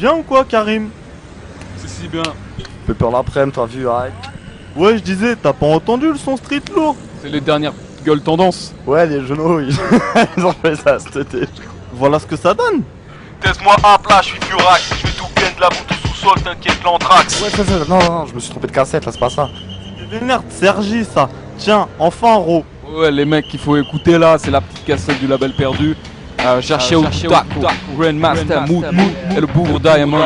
bien ou quoi, Karim? C'est si bien. Fais peur l'après-midi, t'as vu, arrête. Ouais, je disais, t'as pas entendu le son street lourd? C'est les dernières gueules tendances. Ouais, les genoux, ils ont fait ça cet été. Voilà ce que ça donne. Taise-moi à plat, je suis furax. Je vais tout ken de la boue au sous-sol, t'inquiète l'anthrax. Ouais, ça, non, je me suis trompé de cassette, là, c'est pas ça. C'est vénère de Sergi, ça. Tiens, enfin, Ro. Ouais, les mecs qu'il faut écouter là, c'est la petite cassette du label perdu. Cherchez au Grandmaster, Mood et le Bourg Diamond.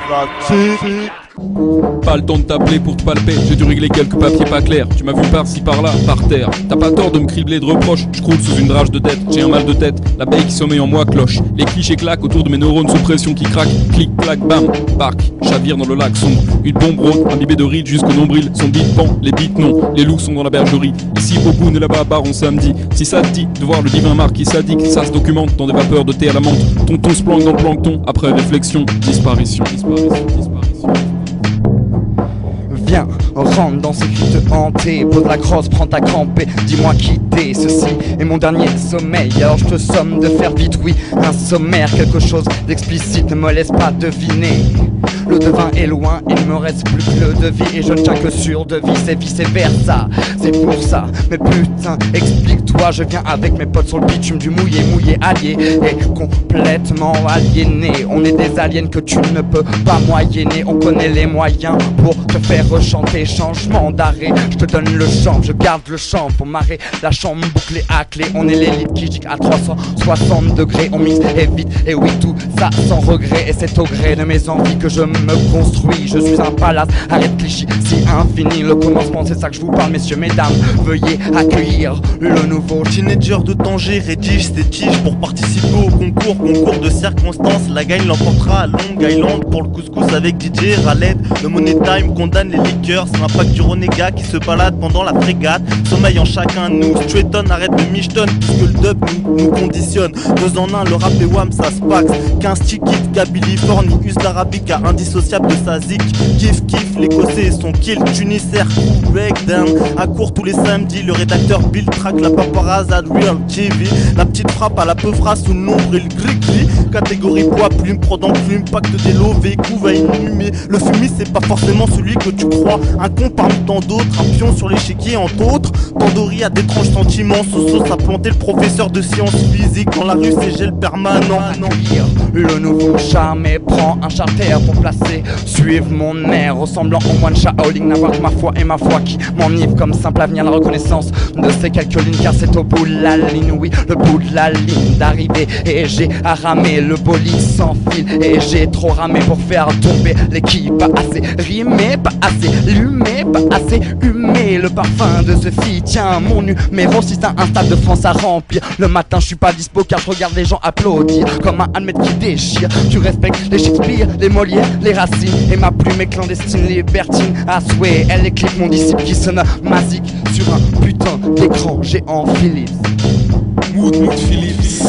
Ça tire. Pas le temps de t'appeler pour te palper, j'ai dû régler quelques papiers pas clairs. Tu m'as vu par-ci par-là, par terre. T'as pas tort de me cribler de reproches, je croule sous une rage de dette. J'ai un mal de tête, l'abeille qui sommeille en moi cloche. Les clichés claquent autour de mes neurones sous pression qui craquent. Clic, clac, bam, barque, chavire dans le lac sombre. Une bombe rôde, imbibée de rides jusqu'au nombril. Son beat pend, les beats non, les loups sont dans la bergerie. Ici au bout et là-bas baron samedi. Si ça te dit de voir le divin marquis sadique, ça se documente dans des vapeurs de thé à la menthe. Tonton se planque dans le plancton, après réflexion, disparition. Viens, rentre dans ces cuites hantées. Pose la crosse, prends ta crampée. Dis-moi qui t'es, ceci est mon dernier sommeil. Alors je te somme de faire vite, oui, un sommaire. Quelque chose d'explicite, ne me laisse pas deviner. Le devin est loin, il me reste plus que le devis. Et je ne tiens que sur devis, c'est vice versa. C'est pour ça, mais putain, explique-toi. Je viens avec mes potes sur le bitume du mouillé allié. Et complètement aliéné. On est des aliens que tu ne peux pas moyenner. On connaît les moyens pour te faire rechanter. Changement d'arrêt, je te donne le champ. Je garde le champ pour marrer la chambre bouclée à clé. On est l'élite qui gigue à 360 degrés. On mixe et vite, et oui, tout ça sans regret. Et c'est au gré de mes envies que je me construis. Je suis un palace, arrête cliché, si infini. Le commencement, c'est ça que je vous parle, messieurs, mesdames. Veuillez accueillir le nouveau Teenager de Tanger rédige ses tiges pour participer au concours de circonstances. La gagne l'emportera à Long Island pour le couscous avec DJ Raled. Le Money Time condamne les liqueurs, c'est l'impact du renégat qui se balade pendant la frégate. Sommeil en chacun de nous, Straighton arrête de micheton puisque le dub nous conditionne. 2 en 1, le rap et wham ça se paxe. 15 tickets, Californie, use l'arabica, indissociable de sa zik. Kiff, l'écossais et son kill, Tunisaire, breakdown. À court tous les samedis, le rédacteur Bill track la paparazzi à Real TV. La petite frappe à la peu phrase sous le nombril gris. Catégorie poids, plume, pro d'enclume, pacte d'élo, véhicule va inhumer. Le fumier c'est pas forcément celui que tu crois. Un con parmi tant d'autres, un pion sur l'échiquier entre autres. Tandoori a d'étranges sentiments, Soso a planté le professeur de sciences physiques. Dans la rue c'est gel permanent. Le nouveau charme et prend un charter pour placer. Suivre mon air, ressemblant au moine Shaolin. N'avoir que ma foi et ma foi qui m'enivre comme simple avenir. La reconnaissance de ces quelques lignes, car c'est au bout de la ligne, oui, le bout de la ligne d'arrivée. Et j'ai à ramer, le bolide sans fil. Et j'ai trop ramé pour faire tomber l'équipe. Pas assez rimé, pas assez lumé, pas assez humé. Le parfum de ce fille, tiens mon numéro. Si t'as un stade de France à remplir, le matin je suis pas dispo car je regarde les gens applaudir comme un admette qui déchire. Tu respectes les Shakespeare, les Molières, les Racines. Et ma plume est clandestine, libertine à souhait. Elle éclipse mon disciple qui sonne magique sur un putain d'écran géant Philips. Mood Philips.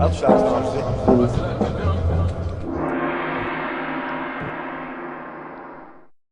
Ah, tu l'as